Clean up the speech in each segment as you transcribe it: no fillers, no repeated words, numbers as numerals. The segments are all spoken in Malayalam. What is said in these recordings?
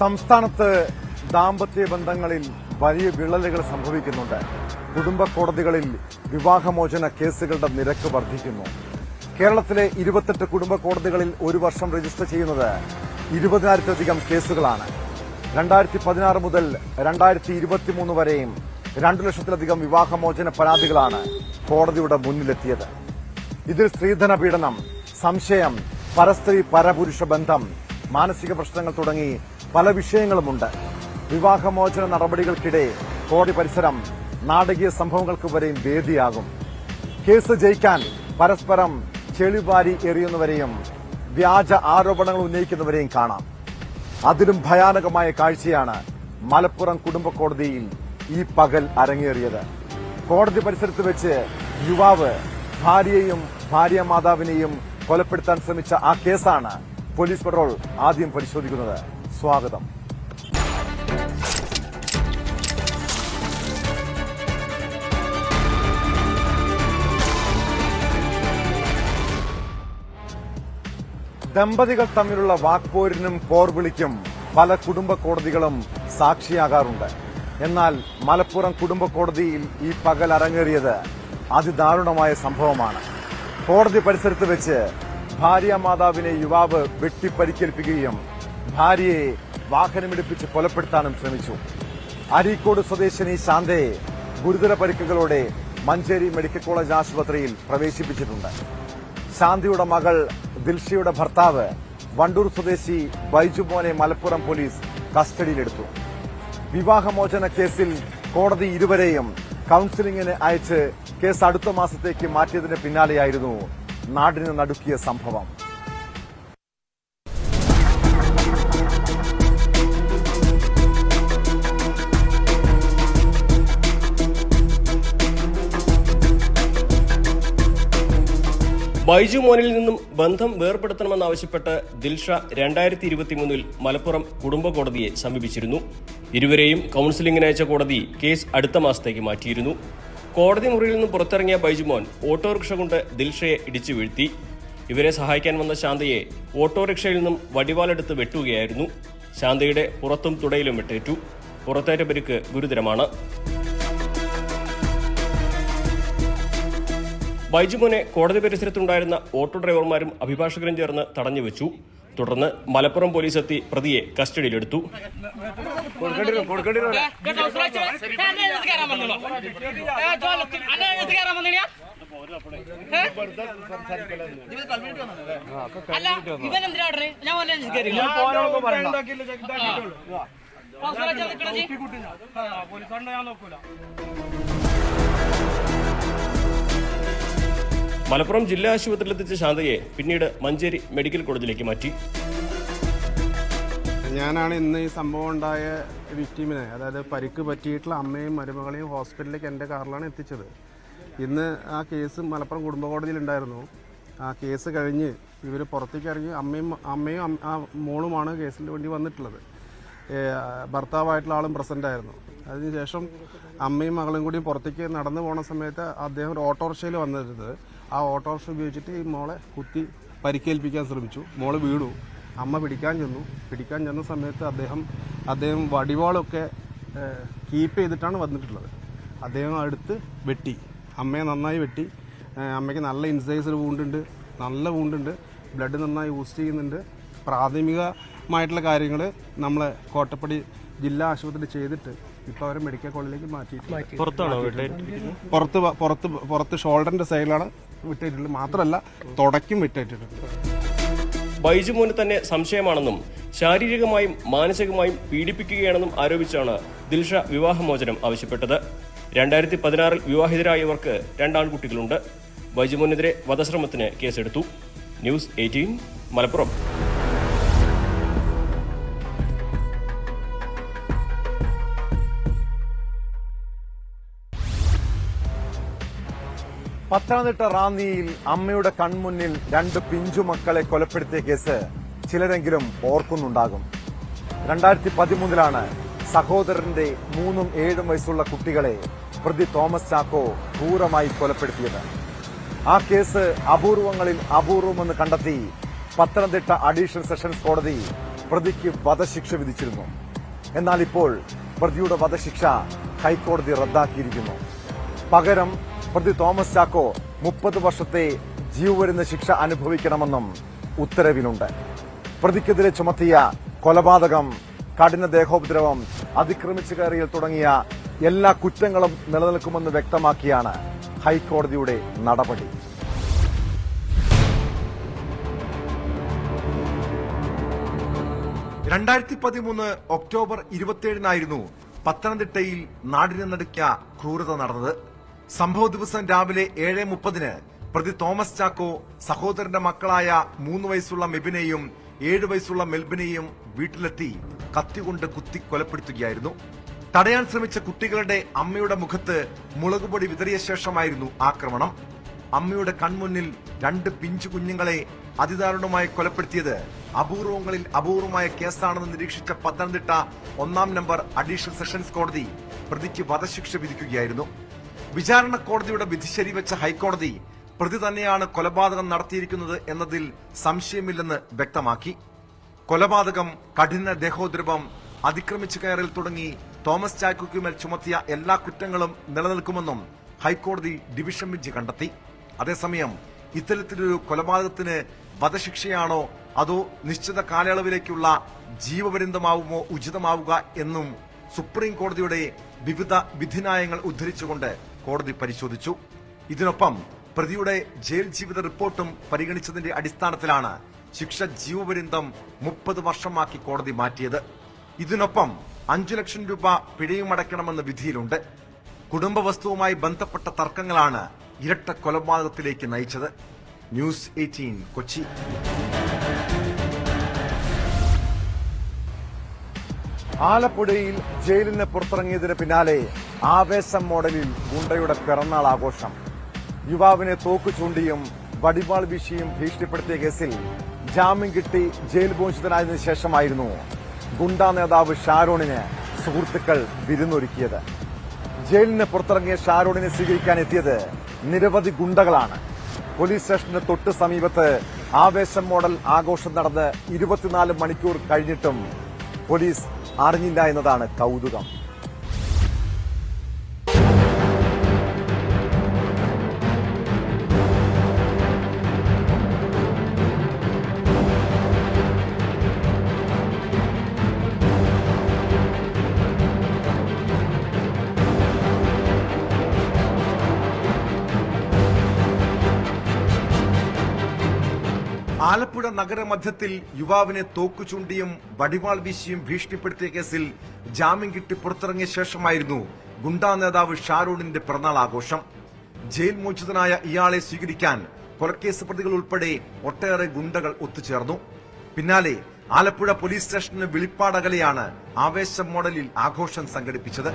സംസ്ഥാനത്ത് ദാമ്പത്യ ബന്ധങ്ങളിൽ വലിയ വിള്ളലുകൾ സംഭവിക്കുന്നുണ്ട്. കുടുംബ കോടതികളിൽ വിവാഹമോചന കേസുകളുടെ നിരക്ക് വർദ്ധിക്കുന്നു. കേരളത്തിലെ 28 കുടുംബ കോടതികളിൽ ഒരു വർഷം രജിസ്റ്റർ ചെയ്യുന്നത് 20,000-ലധികം കേസുകളാണ്. 2016 മുതൽ 2023 വരെയും 2 ലക്ഷത്തിലധികം വിവാഹമോചന പരാതികളാണ് കോടതിയുടെ മുന്നിലെത്തിയത്. ഇതിൽ സ്ത്രീധന പീഡനം, സംശയം, പരസ്ത്രീ പരപുരുഷ ബന്ധം, മാനസിക പ്രശ്നങ്ങൾ തുടങ്ങി പല വിഷയങ്ങളുമുണ്ട്. വിവാഹമോചന നടപടികൾക്കിടെ കോടതി പരിസരം നാടകീയ സംഭവങ്ങൾക്ക് വരെയും വേദിയാകും. കേസ് ജയിക്കാൻ പരസ്പരം ചെളിവാരി എറിയുന്നവരെയും വ്യാജ ആരോപണങ്ങൾ ഉന്നയിക്കുന്നവരെയും കാണാം. അതിലും ഭയാനകമായ കാഴ്ചയാണ് മലപ്പുറം കുടുംബ കോടതിയിൽ ഈ പകൽ അരങ്ങേറിയത്. കോടതി പരിസരത്ത് വെച്ച് യുവാവ് ഭാര്യയെയും ഭാര്യാമാതാവിനെയും കൊലപ്പെടുത്താൻ ശ്രമിച്ച ആ കേസാണ് പോലീസ് പട്രോൾ ആദ്യം പരിശോധിക്കുന്നത്. സ്വാഗതം. ദമ്പതികൾ തമ്മിലുള്ള വാക്പോരിനും പോർവിളിക്കും പല കുടുംബ കോടതികളും സാക്ഷിയാകാറുണ്ട്. എന്നാൽ മലപ്പുറം കുടുംബ കോടതിയിൽ ഈ പകൽ അരങ്ങേറിയത് അതിദാരുണമായ സംഭവമാണ്. കോടതി പരിസരത്ത് വെച്ച് ഭാര്യാമാതാവിനെ യുവാവ് വെട്ടിപ്പരിക്കേൽപ്പിക്കുകയും ഭാര്യയെ വാഹനമിടിപ്പിച്ച് കൊലപ്പെടുത്താനും ശ്രമിച്ചു. അരീക്കോട് സ്വദേശിനി ശാന്തയെ ഗുരുതര പരിക്കുകളോടെ മഞ്ചേരി മെഡിക്കൽ കോളേജ് ആശുപത്രിയിൽ പ്രവേശിപ്പിച്ചിട്ടുണ്ട്. ശാന്തിയുടെ മകൾ ദിൽഷയുടെ ഭർത്താവ് വണ്ടൂർ സ്വദേശി ബൈജുമോനെ മലപ്പുറം പോലീസ് കസ്റ്റഡിയിലെടുത്തു. വിവാഹമോചന കേസിൽ കോടതി ഇരുവരെയും കൌൺസിലിംഗിന് അയച്ച് കേസ് അടുത്ത മാസത്തേക്ക് മാറ്റിയതിന് പിന്നാലെയായിരുന്നു നാടിന് നടുക്കിയ സംഭവം. ബൈജു മോനിൽ നിന്നും ബന്ധം വേർപെടുത്തണമെന്നാവശ്യപ്പെട്ട് ദിൽഷ 2023 മലപ്പുറം കുടുംബ കോടതിയെ സമീപിച്ചിരുന്നു. ഇരുവരെയും കൌൺസിലിംഗിനയച്ച കോടതി കേസ് അടുത്ത മാസത്തേക്ക് മാറ്റിയിരുന്നു. കോടതി മുറിയിൽ നിന്നും പുറത്തിറങ്ങിയ ബൈജുമോൻ ഓട്ടോറിക്ഷ കൊണ്ട് ദിൽഷയെ ഇടിച്ചു വീഴ്ത്തി. ഇവരെ സഹായിക്കാൻ വന്ന ശാന്തയെ ഓട്ടോറിക്ഷയിൽ നിന്നും വടിവാലെടുത്ത് വെട്ടുകയായിരുന്നു. ശാന്തയുടെ പുറത്തും തുടയിലും വെട്ടേറ്റു. പുറത്തേറ്റ പരിക്ക് ഗുരുതരമാണ്. ബൈജുമോനെ കോടതി പരിസരത്തുണ്ടായിരുന്ന ഓട്ടോ ഡ്രൈവർമാരും അഭിഭാഷകരും ചേർന്ന് തടഞ്ഞുവെച്ചു. തുടർന്ന് മലപ്പുറം പോലീസ് എത്തി പ്രതിയെ കസ്റ്റഡിയിലെടുത്തു. മലപ്പുറം ജില്ലാ ആശുപത്രിയിലെത്തിച്ച ശാന്തയെ പിന്നീട് മഞ്ചേരി മെഡിക്കൽ കോളേജിലേക്ക് മാറ്റി. ഞാനാണ് ഇന്ന് ഈ സംഭവം ഉണ്ടായ വിക്ടിമിനെ, അതായത് പരിക്ക് പറ്റിയിട്ടുള്ള അമ്മയും മരുമകളെയും ഹോസ്പിറ്റലിലേക്ക് എൻ്റെ കാറിലാണ് എത്തിച്ചത്. ഇന്ന് ആ കേസ് മലപ്പുറം കുടുംബ കോടതിയിലുണ്ടായിരുന്നു. ആ കേസ് കഴിഞ്ഞ് ഇവർ പുറത്തേക്ക് ഇറങ്ങി അമ്മയും ആ മോളുമാണ് കേസിന് വേണ്ടി വന്നിട്ടുള്ളത്. ഭർത്താവായിട്ടുള്ള ആളും പ്രസൻ്റ് ആയിരുന്നു. അതിനുശേഷം അമ്മയും മകളും കൂടി പുറത്തേക്ക് നടന്നു പോണ സമയത്ത് അദ്ദേഹം ഒരു ഓട്ടോറിക്ഷയിൽ വന്നിരുന്നത്. ആ ഓട്ടോറിക്ഷ ഉപയോഗിച്ചിട്ട് ഈ മോളെ കുത്തി പരിക്കേൽപ്പിക്കാൻ ശ്രമിച്ചു. മോള് വീണു. അമ്മ പിടിക്കാൻ ചെന്ന സമയത്ത് അദ്ദേഹം വടിവാളൊക്കെ കീപ്പ് ചെയ്തിട്ടാണ് വന്നിട്ടുള്ളത്. അദ്ദേഹം അടുത്ത് വെട്ടി, അമ്മയെ നന്നായി വെട്ടി. അമ്മയ്ക്ക് നല്ല ഇൻസൈസർ വൂണ്ടുണ്ട്, നല്ല വൂണ്ടുണ്ട്, ബ്ലഡ് നന്നായി യൂസ് ചെയ്യുന്നുണ്ട്. പ്രാഥമികമായിട്ടുള്ള കാര്യങ്ങൾ നമ്മളെ കോട്ടപ്പടി ജില്ലാ ആശുപത്രി ചെയ്തിട്ട് ഇപ്പോൾ അവരെ മെഡിക്കൽ കോളേജിലേക്ക് മാറ്റിയിട്ട് പുറത്ത് ഷോൾഡറിന്റെ സൈഡിലാണ് വിട്ടിട്ടുള്ളത്. മാത്രമല്ല തുടയ്ക്കും വിട്ടിട്ടുണ്ട്. ബൈജുമോന് തന്നെ സംശയമാണെന്നും ശാരീരികമായും മാനസികമായും പീഡിപ്പിക്കുകയാണെന്നും ആരോപിച്ചാണ് ദിൽഷ വിവാഹമോചനം ആവശ്യപ്പെട്ടത്. 2016 വിവാഹിതരായവർക്ക് 2 ആൺകുട്ടികളുണ്ട്. ബൈജുമോനെതിരെ വധശ്രമത്തിന് കേസെടുത്തു. ന്യൂസ് 18 മലപ്പുറം. പത്തനംതിട്ട റാന്നിയിൽ അമ്മയുടെ കൺമുന്നിൽ 2 പിഞ്ചുമക്കളെ കൊലപ്പെടുത്തിയ കേസ് ചിലരെങ്കിലും ഓർക്കുന്നുണ്ടാകും. 2013 സഹോദരന്റെ 3ഉം 7ഉം വയസ്സുള്ള കുട്ടികളെ പ്രതി തോമസ് ചാക്കോ ക്രൂരമായി കൊലപ്പെടുത്തിയത്. ആ കേസ് അപൂർവങ്ങളിൽ അപൂർവമെന്ന് കണ്ടെത്തി പത്തനംതിട്ട അഡീഷണൽ സെഷൻസ് കോടതി പ്രതിക്ക് വധശിക്ഷ വിധിച്ചിരുന്നു. എന്നാൽ ഇപ്പോൾ പ്രതിയുടെ വധശിക്ഷ ഹൈക്കോടതി റദ്ദാക്കിയിരിക്കുന്നു. പകരം പ്രതി തോമസ് ചാക്കോ 30 വർഷത്തെ ജീവപര്യന്ത ശിക്ഷ അനുഭവിക്കണമെന്നും ഉത്തരവിലുണ്ട്. പ്രതിക്കെതിരെ ചുമത്തിയ കൊലപാതകം, കഠിന ദേഹോപദ്രവം, അതിക്രമിച്ചു കയറിയൽ തുടങ്ങിയ എല്ലാ കുറ്റങ്ങളും നിലനിൽക്കുമെന്ന് വ്യക്തമാക്കിയാണ് ഹൈക്കോടതിയുടെ നടപടി. ഒക്ടോബർ 27 പത്തനംതിട്ടയിൽ നാടിനെ നടുക്കിയ ക്രൂരത നടന്നത്. സംഭവ ദിവസം രാവിലെ 7:30 പ്രതി തോമസ് ചാക്കോ സഹോദരന്റെ മക്കളായ 3 വയസ്സുള്ള മെബിനെയും 7 വയസ്സുള്ള മെൽബിനെയും വീട്ടിലെത്തി കത്തികൊണ്ട് കുത്തി കൊലപ്പെടുത്തുകയായിരുന്നു. തടയാൻ ശ്രമിച്ച കുട്ടികളുടെ അമ്മയുടെ മുഖത്ത് മുളകുപൊടി വിതറിയ ശേഷമായിരുന്നു ആക്രമണം. അമ്മയുടെ കൺമുന്നിൽ 2 പിഞ്ചു കുഞ്ഞുങ്ങളെ അതിദാരുണമായി കൊലപ്പെടുത്തിയത് അപൂർവങ്ങളിൽ അപൂർവമായ കേസാണെന്ന് നിരീക്ഷിച്ച പത്തനംതിട്ട 1-ാം നമ്പർ അഡീഷണൽ സെഷൻസ് കോടതി പ്രതിക്ക് വധശിക്ഷ വിധിക്കുകയായിരുന്നു. വിചാരണ കോടതിയുടെ വിധി ശരിവെച്ച ഹൈക്കോടതി പ്രതി തന്നെയാണ് കൊലപാതകം നടത്തിയിരിക്കുന്നത് എന്നതിൽ സംശയമില്ലെന്ന് വ്യക്തമാക്കി. കൊലപാതകം, കഠിന ദേഹോദ്രവം, അതിക്രമിച്ചു കയറൽ തുടങ്ങി തോമസ് ചാക്കോയ്ക്കുമേൽ ചുമത്തിയ എല്ലാ കുറ്റങ്ങളും നിലനിൽക്കുമെന്നും ഹൈക്കോടതി ഡിവിഷൻ ബെഞ്ച് കണ്ടെത്തി. അതേസമയം ഇത്തരത്തിലൊരു കൊലപാതകത്തിന് വധശിക്ഷയാണോ അതോ നിശ്ചിത കാലയളവിലേക്കുള്ള ജീവപര്യന്തമാവുമോ ഉചിതമാവുക എന്നും സുപ്രീം കോടതിയുടെ വിവിധ വിധിന്യായങ്ങൾ ഉദ്ധരിച്ചുകൊണ്ട് കോടതി പരിശോധിച്ചു. ഇതിനൊപ്പം പ്രതിയുടെ ജയിൽ ജീവിത റിപ്പോർട്ടും പരിഗണിച്ചതിന്റെ അടിസ്ഥാനത്തിലാണ് ശിക്ഷ ജീവപര്യന്തം 30 വർഷമാക്കി കോടതി മാറ്റിയത്. ഇതിനൊപ്പം 5 ലക്ഷം രൂപ പിഴയും അടയ്ക്കണമെന്ന് വിധിയിലുണ്ട്. കുടുംബ വസ്തുവുമായി ബന്ധപ്പെട്ട തർക്കങ്ങളാണ് ഇരട്ട കൊലപാതകത്തിലേക്ക് നയിച്ചത്. ന്യൂസ് 18 കൊച്ചി. ആലപ്പുഴയിൽ ജയിലിന് പുറത്തിറങ്ങിയതിന് പിന്നാലെ ആവേശം മോഡലിൽ ഗുണ്ടയുടെ പിറന്നാൾ ആഘോഷം. യുവാവിനെ തോക്കു ചൂണ്ടിയും വടിവാൾ വീശിയും ഭീഷണിപ്പെടുത്തിയ കേസിൽ ജാമ്യം കിട്ടി ജയിൽ മോചിതനായതിനു ശേഷമായിരുന്നു ഗുണ്ടാ നേതാവ് ഷാരോണിന് സുഹൃത്തുക്കൾ വിരുന്നൊരുക്കിയത്. ജയിലിന് പുറത്തിറങ്ങിയ ഷാരോണിനെ സ്വീകരിക്കാൻ എത്തിയത് നിരവധി ഗുണ്ടകളാണ്. പോലീസ് സ്റ്റേഷന് തൊട്ട് സമീപത്ത് ആവേശം മോഡൽ ആഘോഷം നടന്ന് 24 മണിക്കൂർ കഴിഞ്ഞിട്ടും പോലീസ് അറിഞ്ഞില്ല എന്നതാണ് കൗതുകം. ആലപ്പുഴ നഗരമധ്യത്തിൽ യുവാവിനെ തോക്കു ചൂണ്ടിയും വടിവാൾ വീശിയും ഭീഷണിപ്പെടുത്തിയ കേസിൽ ജാമ്യം കിട്ടി പുറത്തിറങ്ങിയ ശേഷമായിരുന്നു ഗുണ്ടാ നേതാവ് ഷാരോണിന്റെ പിറന്നാൾ ആഘോഷം. ജയിൽ മോചിതനായ ഇയാളെ സ്വീകരിക്കാൻ കൊലക്കേസ് പ്രതികൾ ഉൾപ്പെടെ ഒട്ടേറെ ഗുണ്ടകൾ ഒത്തുചേർന്നു. പിന്നാലെ ആലപ്പുഴ പോലീസ് സ്റ്റേഷന് വിളിപ്പാടകലെയാണ് ആവേശം മോഡലിൽ ആഘോഷം സംഘടിപ്പിച്ചത്.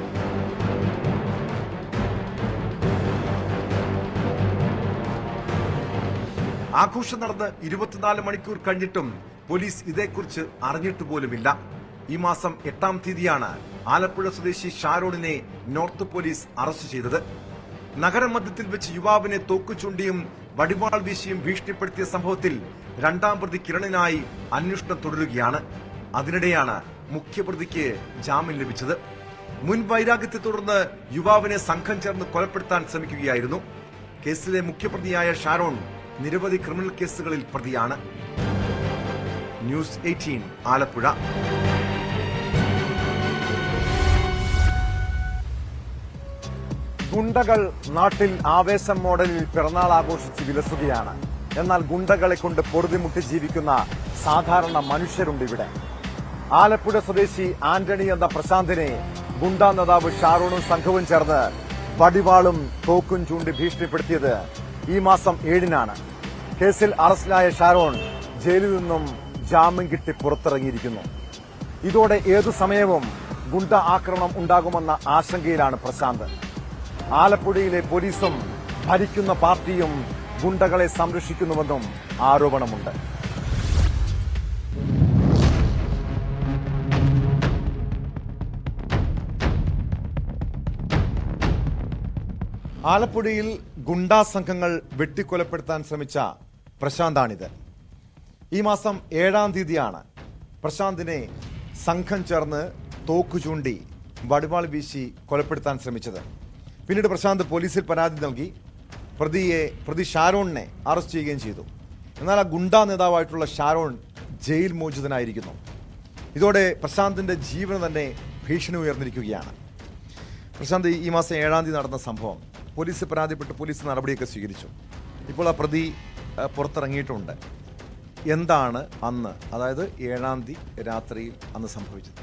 ആഘോഷം നടന്ന് 24 മണിക്കൂർ കഴിഞ്ഞിട്ടും പോലീസ് ഇതേക്കുറിച്ച് അറിഞ്ഞിട്ടുപോലുമില്ല. ഈ മാസം 8-ാം തീയതിയാണ് ആലപ്പുഴ സ്വദേശി ഷാരോണിനെ നോർത്ത് പോലീസ് അറസ്റ്റ് ചെയ്തത്. നഗരമധ്യത്തിൽ വെച്ച് യുവാവിനെ തോക്കു ചൂണ്ടിയും വടിവാൾ വീശിയും ഭീഷണിപ്പെടുത്തിയ സംഭവത്തിൽ 2-ാം പ്രതി കിരണിനായി അന്വേഷണം തുടരുകയാണ്. അതിനിടെയാണ് മുഖ്യപ്രതിക്ക് ജാമ്യം ലഭിച്ചത്. മുൻ വൈരാഗ്യത്തെ തുടർന്ന് യുവാവിനെ സംഘം ചേർന്ന് കൊലപ്പെടുത്താൻ ശ്രമിക്കുകയായിരുന്നു. കേസിലെ മുഖ്യപ്രതിയായ ഷാരോൺ നിരവധി ക്രിമിനൽ കേസുകളിൽ പ്രതിയാണ്. ന്യൂസ് 18 ആലപ്പുഴ. ഗുണ്ടകൾ നാട്ടിൽ ആവേശം മോഡലിൽ പിറന്നാൾ ആഘോഷിച്ച് വിലസുകയാണ്. എന്നാൽ ഗുണ്ടകളെ കൊണ്ട് പൊറുതിമുട്ടി ജീവിക്കുന്ന സാധാരണ മനുഷ്യരുണ്ട് ഇവിടെ. ആലപ്പുഴ സ്വദേശി ആന്റണി എന്ന പ്രശാന്തിനെ ഗുണ്ടാ നേതാവ് ഷാരോണും സംഘവും ചേർന്ന് വടിവാളും തോക്കും ചൂണ്ടി ഭീഷണിപ്പെടുത്തിയത് ഈ മാസം 7-നാണ്. കേസിൽ അറസ്റ്റിലായ ഷാരോൺ ജയിലിൽ നിന്നും ജാമ്യം കിട്ടി പുറത്തിറങ്ങിയിരിക്കുന്നു. ഇതോടെ ഏതു സമയവും ഗുണ്ട ആക്രമണം ഉണ്ടാകുമെന്ന ആശങ്കയിലാണ് പ്രശാന്ത്. ആലപ്പുഴയിലെ പോലീസും ഭരിക്കുന്ന പാർട്ടിയും ഗുണ്ടകളെ സംരക്ഷിക്കുന്നുവെന്നും ആരോപണമുണ്ട്. ആലപ്പുഴയിൽ ഗുണ്ടാ സംഘങ്ങൾ വെട്ടിക്കൊലപ്പെടുത്താൻ ശ്രമിച്ച പ്രശാന്താണിത്. ഈ മാസം 7-ാം തീയതിയാണ് പ്രശാന്തിനെ സംഘം ചേർന്ന് തോക്കു ചൂണ്ടി വടിവാൾ വീശി കൊലപ്പെടുത്താൻ ശ്രമിച്ചത്. പിന്നീട് പ്രശാന്ത് പോലീസിൽ പരാതി നൽകി പ്രതി ഷാരോണിനെ അറസ്റ്റ് ചെയ്യുകയും ചെയ്തു. എന്നാൽ ആ ഗുണ്ടാ നേതാവായിട്ടുള്ള ഷാരോൺ ജയിൽ മോചിതനായിരിക്കുന്നു. ഇതോടെ പ്രശാന്തിന്റെ ജീവന് തന്നെ ഭീഷണി ഉയർന്നിരിക്കുകയാണ്. പ്രശാന്ത് ഈ മാസം 7-ാം തീയതി നടന്ന സംഭവം പോലീസ് പരാതിപ്പെട്ട് പോലീസ് നടപടിയൊക്കെ സ്വീകരിച്ചു. ഇപ്പോൾ ആ പ്രതി പുറത്തിറങ്ങിയിട്ടുണ്ട്. എന്താണ് അന്ന്, അതായത് 7-ാം തീയതി രാത്രിയിൽ അന്ന് സംഭവിച്ചത്?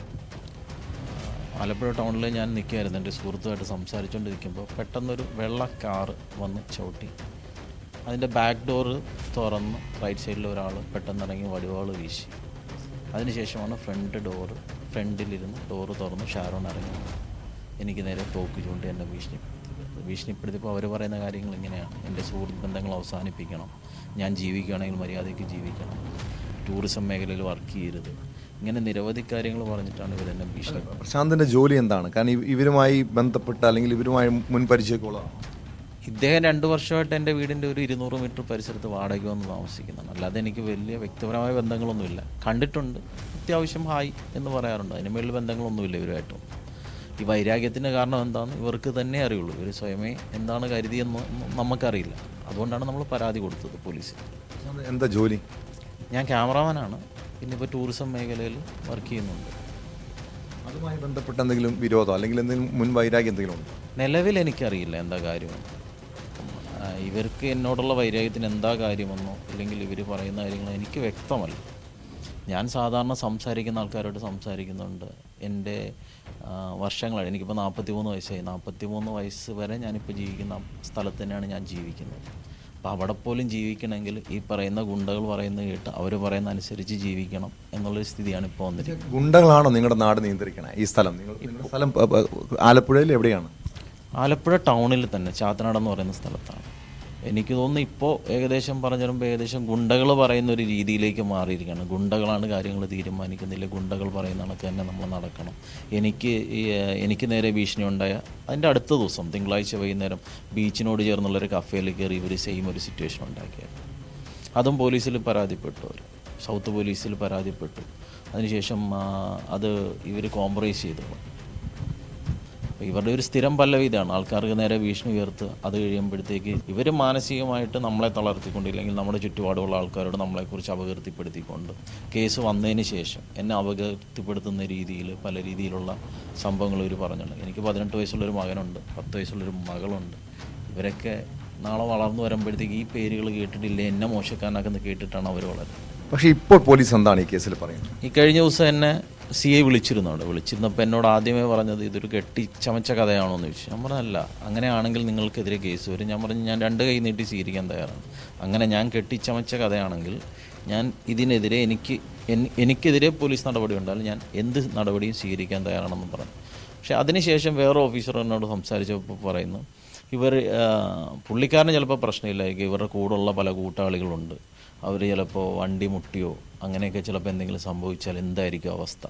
ആലപ്പുഴ ടൗണിൽ ഞാൻ നിൽക്കുകയായിരുന്നു. എൻ്റെ സുഹൃത്തുമായിട്ട് സംസാരിച്ചുകൊണ്ടിരിക്കുമ്പോൾ പെട്ടെന്നൊരു വെള്ള കാറ് വന്ന് ചവിട്ടി. അതിൻ്റെ ബാക്ക് ഡോറ് തുറന്ന് റൈറ്റ് സൈഡിൽ ഒരാൾ പെട്ടെന്നിറങ്ങി വടിവാൾ വീശി. അതിനുശേഷമാണ് ഫ്രണ്ടിലിരുന്ന് ഡോറ് തുറന്ന് ഷാരോൺ ഇറങ്ങി എനിക്ക് നേരെ തോക്ക് ചൂണ്ടി എന്നെ ഭീഷണിപ്പെടുത്തിയപ്പോൾ അവർ പറയുന്ന കാര്യങ്ങൾ ഇങ്ങനെയാണ്: എൻ്റെ സുഹൃത്ത് ബന്ധങ്ങൾ അവസാനിപ്പിക്കണം, ഞാൻ ജീവിക്കുകയാണെങ്കിൽ മര്യാദയ്ക്ക് ജീവിക്കണം, ടൂറിസം മേഖലയിൽ വർക്ക് ചെയ്യരുത്, ഇങ്ങനെ നിരവധി കാര്യങ്ങൾ പറഞ്ഞിട്ടാണ് ഇവരെന്നെ ഭീഷണി. പ്രശാന്തിന്റെ ജോലി എന്താണ്? കാരണം ഇവരുമായി ബന്ധപ്പെട്ട അല്ലെങ്കിൽ ഇവരുമായി മുൻ പരിചയമുള്ള ഇദ്ദേഹം 2 വർഷമായിട്ട് എൻ്റെ വീടിൻ്റെ ഒരു 200 മീറ്റർ പരിസരത്ത് വാടക വന്ന് താമസിക്കുന്നതാണ്. അല്ലാതെ എനിക്ക് വലിയ വ്യക്തിപരമായ ബന്ധങ്ങളൊന്നുമില്ല. കണ്ടിട്ടുണ്ട്, അത്യാവശ്യം ഹായ് എന്ന് പറയാറുണ്ട്. അതിന് മേളിൽ ബന്ധങ്ങളൊന്നുമില്ല ഇവരുമായിട്ടും. ഈ വൈരാഗ്യത്തിൻ്റെ കാരണം എന്താണെന്ന് ഇവർക്ക് തന്നെ അറിയുള്ളൂ. ഇവർ സ്വയമേ എന്താണ് കരുതിയെന്ന് നമുക്കറിയില്ല. അതുകൊണ്ടാണ് നമ്മൾ പരാതി കൊടുത്തത് പോലീസിൽ. എന്താ ജോലി? ഞാൻ ക്യാമറാമാനാണ്. പിന്നെ ഇപ്പോൾ ടൂറിസം മേഖലയിൽ വർക്ക് ചെയ്യുന്നുണ്ട്. അതുമായി ബന്ധപ്പെട്ട എന്തെങ്കിലും വിരോധം അല്ലെങ്കിൽ എന്തെങ്കിലും മുൻ വൈരാഗ്യം എന്തെങ്കിലും ഉണ്ടോ? നിലവിൽ എനിക്കറിയില്ല എന്താ കാര്യമെന്ന്. ഇവർക്ക് എന്നോടുള്ള വൈരാഗ്യത്തിന് എന്താ കാര്യമെന്നോ അല്ലെങ്കിൽ ഇവർ പറയുന്ന കാര്യങ്ങളോ എനിക്ക് വ്യക്തമല്ല. ഞാൻ സാധാരണ സംസാരിക്കുന്ന ആൾക്കാരോട് സംസാരിക്കുന്നുണ്ട്. എൻ്റെ വർഷങ്ങളായി, എനിക്കിപ്പോൾ 43 വയസ്സായി. 43 വയസ്സ് വരെ ഞാനിപ്പോൾ ജീവിക്കുന്ന സ്ഥലത്ത് തന്നെയാണ് ഞാൻ ജീവിക്കുന്നത്. അപ്പോൾ അവിടെ പോലും ജീവിക്കണമെങ്കിൽ ഈ പറയുന്ന ഗുണ്ടകൾ പറയുന്നത് കേട്ട് അവർ പറയുന്ന അനുസരിച്ച് ജീവിക്കണം എന്നുള്ളൊരു സ്ഥിതിയാണ് ഇപ്പോൾ വന്നിരിക്കുന്നത്. ഗുണ്ടകളാണോ നിങ്ങളുടെ നാട് നിയന്ത്രിക്കണേ? ഈ സ്ഥലം സ്ഥലം ആലപ്പുഴയിൽ എവിടെയാണ്? ആലപ്പുഴ ടൗണിൽ തന്നെ ചാത്തനാട് എന്ന് പറയുന്ന സ്ഥലത്താണ്. എനിക്ക് തോന്നുന്നു ഇപ്പോൾ ഏകദേശം പറഞ്ഞു വരുമ്പോൾ ഏകദേശം ഗുണ്ടകൾ പറയുന്ന ഒരു രീതിയിലേക്ക് മാറിയിരിക്കുകയാണ്. ഗുണ്ടകളാണ് കാര്യങ്ങൾ തീരുമാനിക്കുന്നില്ല, ഗുണ്ടകൾ പറയുന്ന കണക്ക് തന്നെ നമ്മൾ നടക്കണം. എനിക്ക് നേരെ ഭീഷണി ഉണ്ടായ അതിൻ്റെ അടുത്ത ദിവസം തിങ്കളാഴ്ച വൈകുന്നേരം ബീച്ചിനോട് ചേർന്നുള്ളൊരു കഫേയിൽ കയറി ഇവർ സെയിം ഒരു സിറ്റുവേഷൻ ഉണ്ടാക്കിയത്. അതും പോലീസിൽ പരാതിപ്പെട്ടു. അവർ സൗത്ത് പോലീസിൽ പരാതിപ്പെട്ടു. അതിനുശേഷം അത് ഇവർ കോംപ്രമൈസ് ചെയ്തു. ഇവരുടെ ഒരു സ്ഥിരം പല്ലവി ഇതാണ്: ആൾക്കാർക്ക് നേരെ ഭീഷണി ഉയർത്തുക. അത് കഴിയുമ്പോഴത്തേക്ക് ഇവർ മാനസികമായിട്ട് നമ്മളെ തളർത്തിക്കൊണ്ട്, ഇല്ലെങ്കിൽ നമ്മുടെ ചുറ്റുപാടുള്ള ആൾക്കാരോട് നമ്മളെക്കുറിച്ച് അപകീർത്തിപ്പെടുത്തിക്കൊണ്ട് കേസ് വന്നതിന് ശേഷം എന്നെ അപകീർത്തിപ്പെടുത്തുന്ന രീതിയിൽ പല രീതിയിലുള്ള സംഭവങ്ങൾ ഇവർ പറഞ്ഞിട്ടുണ്ട്. എനിക്ക് 18 വയസ്സുള്ളൊരു മകനുണ്ട്, 10 വയസ്സുള്ളൊരു മകളുണ്ട്. ഇവരൊക്കെ നാളെ വളർന്നു വരുമ്പോഴത്തേക്ക് ഈ പേരുകൾ കേട്ടിട്ടില്ല, എന്നെ മോശക്കാരനാക്കുന്ന കേട്ടിട്ടാണ് അവർ വളരുന്നത്. പക്ഷേ ഇപ്പോൾ പോലീസ് എന്താണ് ഈ കേസിൽ പറയുന്നത്? ഈ കഴിഞ്ഞ ദിവസം എന്നെ CI വിളിച്ചിരുന്നു. അവിടെ വിളിച്ചിരുന്നപ്പോൾ എന്നോട് ആദ്യമേ പറഞ്ഞത് ഇതൊരു കെട്ടിച്ചമച്ച കഥയാണോ എന്ന് ചോദിച്ചു. ഞാൻ പറഞ്ഞല്ല, അങ്ങനെയാണെങ്കിൽ നിങ്ങൾക്കെതിരെ കേസ് വരും. ഞാൻ പറഞ്ഞു ഞാൻ 2 കൈ നീട്ടി സ്വീകരിക്കാൻ തയ്യാറാണ്. അങ്ങനെ ഞാൻ കെട്ടിച്ചമച്ച കഥയാണെങ്കിൽ ഞാൻ ഇതിനെതിരെ എനിക്കെതിരെ പോലീസ് നടപടി ഉണ്ടായാലും ഞാൻ എന്ത് നടപടിയും സ്വീകരിക്കാൻ തയ്യാറാണെന്ന് പറഞ്ഞു. പക്ഷേ അതിനുശേഷം വേറെ ഓഫീസർ എന്നോട് സംസാരിച്ചപ്പോൾ പറയുന്നു പുള്ളിക്കാരന് ചിലപ്പോൾ പ്രശ്നമില്ലായിരിക്കും, ഇവരുടെ കൂടെയുള്ള പല കൂട്ടാളികളുണ്ട്, അവർ ചിലപ്പോൾ വണ്ടി മുട്ടിയോ അങ്ങനെയൊക്കെ ചിലപ്പോൾ എന്തെങ്കിലും സംഭവിച്ചാൽ എന്തായിരിക്കും അവസ്ഥ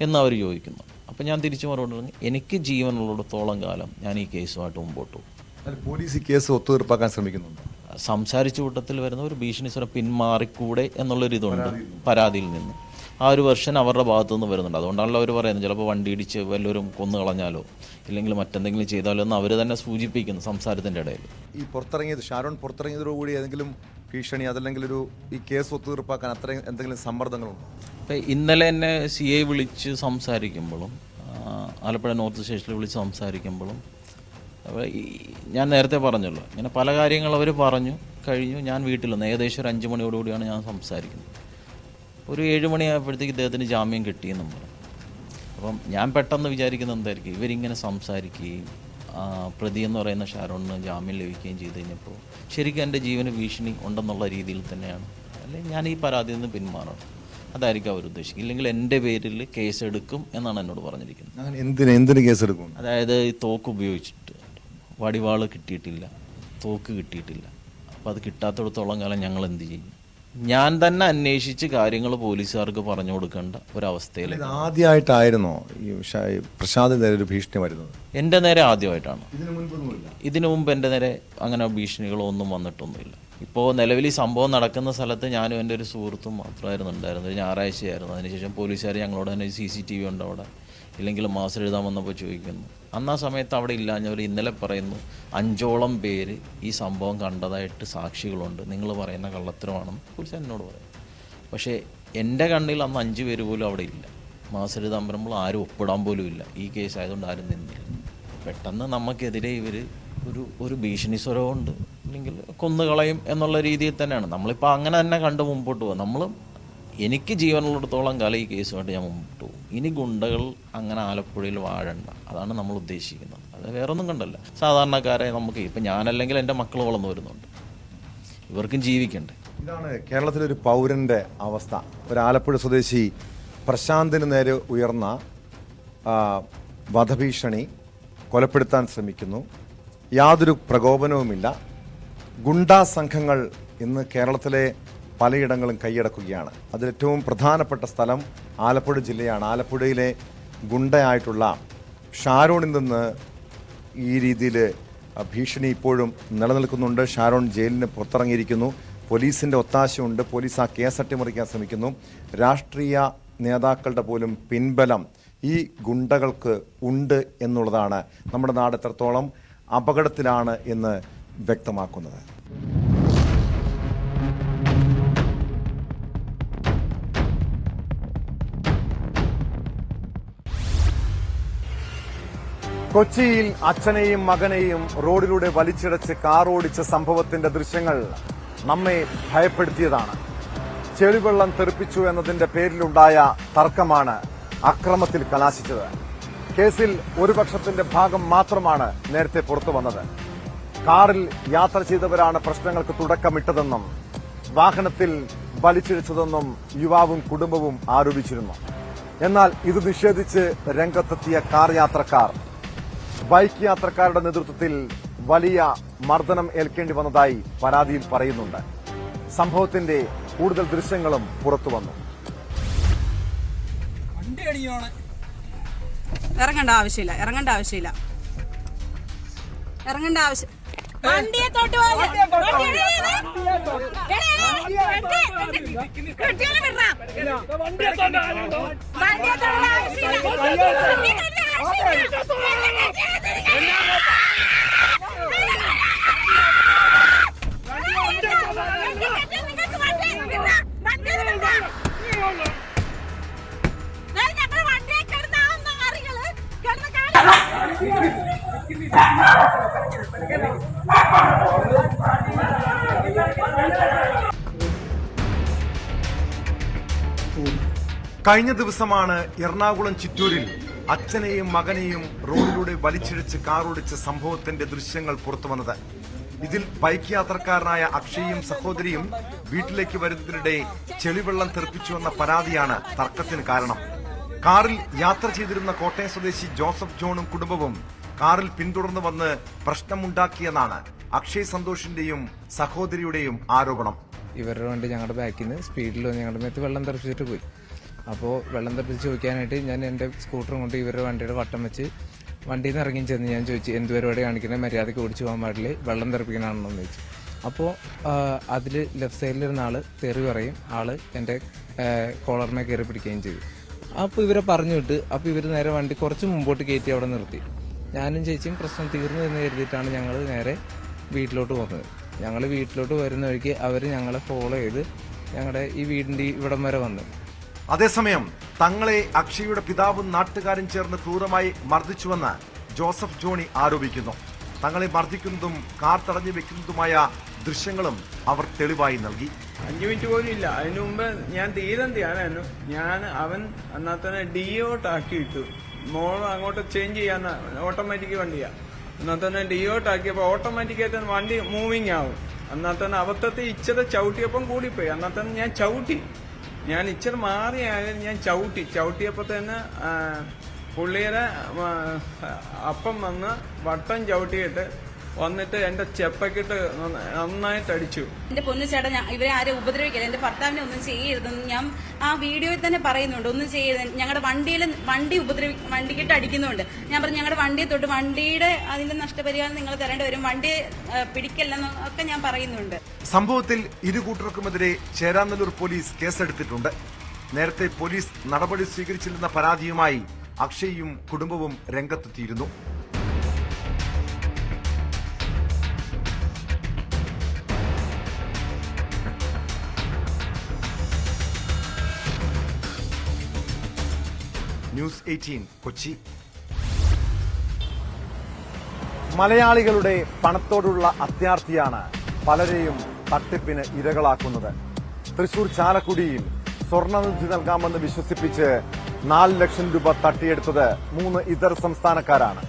എന്നവർ ചോദിക്കുന്നു. അപ്പോൾ ഞാൻ തിരിച്ചു മറുപടി പറഞ്ഞു, എനിക്ക് ജീവനുള്ളിടത്തോളം കാലം ഞാൻ ഈ കേസുമായിട്ട് മുമ്പോട്ട് പോകും. പോലീസ് ഈ കേസ് ഒത്തുതീർപ്പാക്കാൻ ശ്രമിക്കുന്നുണ്ട്. സംസാരിച്ച കൂട്ടത്തിൽ വരുന്ന ഒരു ഭീഷണി സ്വരം പിന്മാറിക്കൂടെ എന്നുള്ളൊരിതുണ്ട് പരാതിയിൽ നിന്ന്. ആ ഒരു വെർഷൻ അവരുടെ ഭാഗത്തുനിന്ന് വരുന്നുണ്ട്. അതുകൊണ്ടാണല്ലോ അവർ പറയുന്നത് ചിലപ്പോൾ വണ്ടി ഇടിച്ച് വല്ലവരും കൊന്നു കളഞ്ഞാലോ ഇല്ലെങ്കിൽ മറ്റെന്തെങ്കിലും ചെയ്താലോ എന്ന് അവർ തന്നെ സൂചിപ്പിക്കുന്നു സംസാരത്തിൻ്റെ ഇടയിൽ. ഈ ഷാരോൺ പുറത്തിറങ്ങിയതോടുകൂടി ഏതെങ്കിലും ഭീഷണി അതല്ലെങ്കിൽ ഈ കേസ് ഒത്തുതീർപ്പാക്കാൻ അത്രയും എന്തെങ്കിലും സമ്മർദ്ദങ്ങളുണ്ടോ? ഇപ്പം ഇന്നലെ എന്നെ CI വിളിച്ച് സംസാരിക്കുമ്പോഴും ആലപ്പുഴ നോർത്ത് സ്റ്റേഷനിൽ വിളിച്ച് സംസാരിക്കുമ്പോഴും ഞാൻ നേരത്തെ പറഞ്ഞല്ലോ, ഇങ്ങനെ പല കാര്യങ്ങൾ അവർ പറഞ്ഞു കഴിഞ്ഞു. ഞാൻ വീട്ടിലൊന്ന് ഏകദേശം ഒരു 5 മണിയോടുകൂടിയാണ് ഞാൻ സംസാരിക്കുന്നത്. ഒരു 7 മണിയായപ്പോഴത്തേക്ക് ഇദ്ദേഹത്തിന് ജാമ്യം കിട്ടിയെന്നും പറഞ്ഞു. അപ്പം ഞാൻ പെട്ടെന്ന് വിചാരിക്കുന്നത് എന്തായിരിക്കും, ഇവരിങ്ങനെ സംസാരിക്കുകയും പ്രതി എന്ന് പറയുന്ന ഷാരോണിന് ജാമ്യം ലഭിക്കുകയും ചെയ്ത് കഴിഞ്ഞപ്പോൾ ശരിക്കും എൻ്റെ ജീവന് ഭീഷണി ഉണ്ടെന്നുള്ള രീതിയിൽ തന്നെയാണ്, അല്ലെങ്കിൽ ഞാൻ ഈ പരാതിയിൽ നിന്ന് പിന്മാറണം, അതായിരിക്കും അവർ ഉദ്ദേശിക്കുന്നത്. ഇല്ലെങ്കിൽ എൻ്റെ പേരിൽ കേസ് എടുക്കും എന്നാണ് എന്നോട് പറഞ്ഞിരിക്കുന്നത്. എന്തിന് കേസ് എടുക്കും? അതായത് ഈ തോക്ക് ഉപയോഗിച്ചിട്ട് വടിവാള് കിട്ടിയിട്ടില്ല, തോക്ക് കിട്ടിയിട്ടില്ല. അപ്പോൾ അത് കിട്ടാത്തിടത്തോളം കാലം ഞങ്ങൾ എന്ത് ചെയ്യും? ഞാൻ തന്നെ അന്വേഷിച്ച് കാര്യങ്ങൾ പോലീസുകാർക്ക് പറഞ്ഞു കൊടുക്കേണ്ട ഒരവസ്ഥയിൽ. ആദ്യമായിട്ടായിരുന്നോ ഈ പ്രശാന്ത് നേരെ ഒരു ഭീഷണി വരുന്നത്? എൻ്റെ നേരെ ആദ്യമായിട്ടാണ്. ഇതിനു മുൻപ് ഇതിനു മുമ്പ് എൻ്റെ നേരെ അങ്ങനെ ഭീഷണികളോ ഒന്നും വന്നിട്ടൊന്നുമില്ല. ഇപ്പോൾ നിലവിൽ ഈ സംഭവം നടക്കുന്ന സ്ഥലത്ത് ഞാനും എൻ്റെ ഒരു സുഹൃത്തും മാത്രമായിരുന്നു ഉണ്ടായിരുന്നത്. ഒരു ഞായറാഴ്ചയായിരുന്നു. അതിനുശേഷം പോലീസുകാർ ഞങ്ങളോട് തന്നെ CCTV ഉണ്ട് അവിടെ, ഇല്ലെങ്കിൽ മാസം എഴുതാൻ വന്നപ്പോൾ ചോദിക്കുന്നു. അന്ന് ആ സമയത്ത് അവിടെ ഇല്ലാഞ്ഞവർ ഇന്നലെ പറയുന്നു 5ഓളം പേര് ഈ സംഭവം കണ്ടതായിട്ട് സാക്ഷികളുണ്ട്, നിങ്ങൾ പറയുന്ന കള്ളത്തരമാണെന്ന് പോലീസ് എന്നോട് പറയും. പക്ഷേ എൻ്റെ കണ്ണിൽ അന്ന് 5 പേര് പോലും അവിടെ ഇല്ല. മാസം എഴുതാൻ പറയുമ്പോൾ ആരും ഒപ്പിടാൻ പോലും ഇല്ല. ഈ കേസ് ആയതുകൊണ്ട് ആരും നിന്നില്ല. പെട്ടെന്ന് നമുക്കെതിരെ ഇവർ ഒരു ഭീഷണി സ്വരമുണ്ട്, അല്ലെങ്കിൽ കൊന്നുകളയും എന്നുള്ള രീതിയിൽ തന്നെയാണ് നമ്മളിപ്പോൾ അങ്ങനെ തന്നെ കണ്ട് മുമ്പോട്ട് പോകും. എനിക്ക് ജീവനുള്ളിടത്തോളം കാലം ഈ കേസുമായിട്ട് ഞാൻ മുമ്പോട്ട് പോകും. ഇനി ഗുണ്ടകൾ അങ്ങനെ ആലപ്പുഴയിൽ വാഴണ്ട, അതാണ് നമ്മൾ ഉദ്ദേശിക്കുന്നത്. അത് വേറൊന്നും കണ്ടല്ല. സാധാരണക്കാരെ നമുക്ക് ഇപ്പം ഞാനല്ലെങ്കിൽ എൻ്റെ മക്കൾ വളർന്നു വരുന്നുണ്ട്, ഇവർക്കും ജീവിക്കണ്ടേ. ഇതാണ് കേരളത്തിലൊരു പൗരന്റെ അവസ്ഥ. ഒരു ആലപ്പുഴ സ്വദേശി പ്രശാന്തിന് നേരെ ഉയർന്ന വധഭീഷണി, കൊലപ്പെടുത്താൻ ശ്രമിക്കുന്നു, യാതൊരു പ്രകോപനവുമില്ല. ഗുണ്ടാ സംഘങ്ങൾ ഇന്ന് കേരളത്തിലെ പലയിടങ്ങളും കൈയടക്കുകയാണ്. അതിലേറ്റവും പ്രധാനപ്പെട്ട സ്ഥലം ആലപ്പുഴ ജില്ലയാണ്. ആലപ്പുഴയിലെ ഗുണ്ടയായിട്ടുള്ള ഷാരോണിൽ നിന്ന് ഈ രീതിയിൽ ഭീഷണി ഇപ്പോഴും നിലനിൽക്കുന്നുണ്ട്. ഷാരോൺ ജയിലിന് പുറത്തിറങ്ങിയിരിക്കുന്നു. പോലീസിൻ്റെ ഒത്താശയുണ്ട്. പോലീസ് ആ കേസ് അട്ടിമറിക്കാൻ ശ്രമിക്കുന്നു. രാഷ്ട്രീയ നേതാക്കളുടെ പോലും പിൻബലം ഈ ഗുണ്ടകൾക്ക് ഉണ്ട് എന്നുള്ളതാണ് നമ്മുടെ നാട് എത്രത്തോളം അപകടത്തിലാണ് എന്ന് വ്യക്തമാക്കുന്നത്. കൊച്ചിയിൽ അച്ഛനെയും മകനെയും റോഡിലൂടെ വലിച്ചിടച്ച് കാർ ഓടിച്ച സംഭവത്തിന്റെ ദൃശ്യങ്ങൾ നമ്മെ ഭയപ്പെടുത്തിയതാണ്. ചെളിവെള്ളം തെറിപ്പിച്ചു എന്നതിന്റെ പേരിലുണ്ടായ തർക്കമാണ് അക്രമത്തിൽ കലാശിച്ചത്. കേസിൽ ഒരു പക്ഷത്തിന്റെ ഭാഗം മാത്രമാണ് നേരത്തെ പുറത്തു വന്നത്. കാറിൽ യാത്ര ചെയ്തവരാണ് പ്രശ്നങ്ങൾക്ക് തുടക്കമിട്ടതെന്നും വാഹനത്തിൽ വലിച്ചിഴച്ചതെന്നും യുവാവും കുടുംബവും ആരോപിച്ചിരുന്നു. എന്നാൽ ഇത് നിഷേധിച്ച് രംഗത്തെത്തിയ കാർ യാത്രക്കാർ ബൈക്ക് യാത്രക്കാരുടെ നേതൃത്വത്തിൽ വലിയ മർദ്ദനം ഏൽക്കേണ്ടി വന്നതായി പരാതിയിൽ പറയുന്നുണ്ട്. സംഭവത്തിന്റെ കൂടുതൽ ദൃശ്യങ്ങളും പുറത്തു വന്നു. ഇറങ്ങേണ്ട ആവശ്യമില്ല. വണ്ടിയെ തൊട്ട് കഴിഞ്ഞ ദിവസമാണ് എറണാകുളം ചിറ്റൂരിൽ അച്ഛനെയും മകനെയും റോഡിലൂടെ വലിച്ചിഴച്ച് കാറോടിച്ച സംഭവത്തിന്റെ ദൃശ്യങ്ങൾ പുറത്തുവന്നത്. ഇതിൽ ബൈക്ക് യാത്രക്കാരനായ അക്ഷയും സഹോദരിയും വീട്ടിലേക്ക് വരുന്നതിനിടെ ചെളിവെള്ളം തെറിപ്പിച്ചുവെന്ന പരാതിയാണ് തർക്കത്തിന് കാരണം. കാറിൽ യാത്ര ചെയ്തിരുന്ന കോട്ടയം സ്വദേശി ജോസഫ് ജോണും കുടുംബവും കാറിൽ പിന്തുടർന്ന് വന്ന് പ്രശ്നമുണ്ടാക്കിയെന്നാണ് അക്ഷയ് സന്തോഷിന്റെയും സഹോദരിയുടെയും ആരോപണം. ഇവരുടെ വണ്ടി ഞങ്ങളുടെ ബാക്കിൽ നിന്ന് സ്പീഡിൽ ഞങ്ങളുടെ മേത്ത് വെള്ളം തെറിപ്പിച്ചിട്ട് പോയി. അപ്പോൾ വെള്ളം തെറിപ്പിച്ച് ചോദിക്കാനായിട്ട് ഞാൻ എൻ്റെ സ്കൂട്ടറും കൊണ്ട് ഇവരുടെ വണ്ടിയുടെ വട്ടം വെച്ച് വണ്ടിയിൽ നിന്ന് ഇറങ്ങി ചെന്ന് ഞാൻ ചോദിച്ചു, എന്ത് പരിപാടി കാണിക്കണേ, മര്യാദയ്ക്ക് ഓടിച്ചു പോകാൻ പാടില്ലേ, വെള്ളം തെറിപ്പിക്കണമെന്ന് ചോദിച്ചു. അപ്പോൾ അതിൽ ലെഫ്റ്റ് സൈഡിലിരുന്ന ആൾ തെറി പറയും, ആള് എൻ്റെ കോളറിനെ കയറി പിടിക്കുകയും ചെയ്തു. അപ്പോൾ ഇവരെ പറഞ്ഞു വിട്ട്. അപ്പോൾ ഇവർ നേരെ വണ്ടി കുറച്ച് മുമ്പോട്ട് കയറ്റി അവിടെ നിർത്തി. ഞാനും ചേച്ചിയും പ്രശ്നം തീർന്നു എന്ന് കരുതിയിട്ടാണ് ഞങ്ങൾ നേരെ വീട്ടിലോട്ട് പോകുന്നത്. ഞങ്ങൾ വീട്ടിലോട്ട് വരുന്ന വഴിക്ക് അവർ ഞങ്ങളെ ഫോളോ ചെയ്ത് ഞങ്ങളുടെ ഈ വീടിൻ്റെ ഇവിടം വരെ വന്നു. അതേസമയം തങ്ങളെ അക്ഷയുടെ പിതാവും നാട്ടുകാരും ചേർന്ന് ക്രൂരമായി മർദ്ദിച്ചുവെന്ന് ജോസഫ് ജോണി ആരോപിക്കുന്നു. തങ്ങളെ മർദ്ദിക്കുന്നതും കാർ തടഞ്ഞു വെക്കുന്നതുമായ ദൃശ്യങ്ങളും അവർ തെളിവായി നൽകി. 5 മിനിറ്റ് പോലും ഇല്ല. അതിനു മുമ്പ് ഞാൻ തീരന്തിയാണു. അവൻ എന്നാൽ തന്നെ ഡിയോട്ടാക്കി ഇട്ടു. മോള് അങ്ങോട്ട് ചേഞ്ച് ചെയ്യാന്ന ഓട്ടോമാറ്റിക് വണ്ടിയാ. എന്നാൽ തന്നെ ഡിയോട്ടാക്കിയപ്പോ ഓട്ടോമാറ്റിക്കായിട്ട് വണ്ടി മൂവിങ് ആവും. എന്നാൽ തന്നെ അബദ്ധത്തിൽ ഇച്ചിരി ചവിട്ടിയപ്പം കൂടിപ്പോയി. എന്നാൽ തന്നെ ഞാൻ ചവിട്ടി. ഞാൻ ഇച്ചിരി മാറിയായാലും ഞാൻ ചവിട്ടിയപ്പോ തന്നെ പുള്ളിയുടെ അപ്പം വന്ന് വട്ടം ചവിട്ടിയിട്ട് വന്നിട്ട് എന്റെ ചെപ്പക്കിട്ട് നന്നായിട്ട് അടിച്ചു. എന്റെ പൊന്നു ചേട്ടൻ ഇവരെ ആരും ഉപദ്രവിക്കില്ല, എന്റെ ഭർത്താവിനെ ഒന്നും ചെയ്യരുതെന്ന് ഞാൻ ആ വീഡിയോയിൽ തന്നെ പറയുന്നുണ്ട്. ഒന്നും ചെയ്യരുത്, ഞങ്ങളുടെ വണ്ടിക്കിട്ട് അടിക്കുന്നുണ്ട്. ഞാൻ പറഞ്ഞു ഞങ്ങളുടെ വണ്ടിയെ തൊട്ട് വണ്ടിയുടെ അതിന്റെ നഷ്ടപരിഹാരം നിങ്ങൾ തരേണ്ടി വരും, വണ്ടിയെ പിടിക്കല്ലെന്ന് ഒക്കെ ഞാൻ പറയുന്നുണ്ട്. സംഭവത്തിൽ ഇരു കൂട്ടർക്കുമെതിരെ ചേരാനല്ലൂർ പോലീസ് കേസെടുത്തിട്ടുണ്ട്. നേരത്തെ പോലീസ് നടപടി സ്വീകരിച്ചില്ലെന്ന പരാതിയുമായി അക്ഷയും കുടുംബവും രംഗത്തെത്തിയിരുന്നു. ന്യൂസ് 18 കൊച്ചി. മലയാളികളുടെ പണത്തോടുള്ള അത്യാർത്തിയാണ് പലരെയും തട്ടിപ്പിന് ഇരകളാക്കുന്നത്. തൃശൂർ ചാലക്കുടിയിൽ സ്വർണ്ണനിധി നൽകാമെന്ന് വിശ്വസിപ്പിച്ച് 4 ലക്ഷം രൂപ തട്ടിയെടുത്തത് 3 ഇതര സംസ്ഥാനക്കാരാണ്.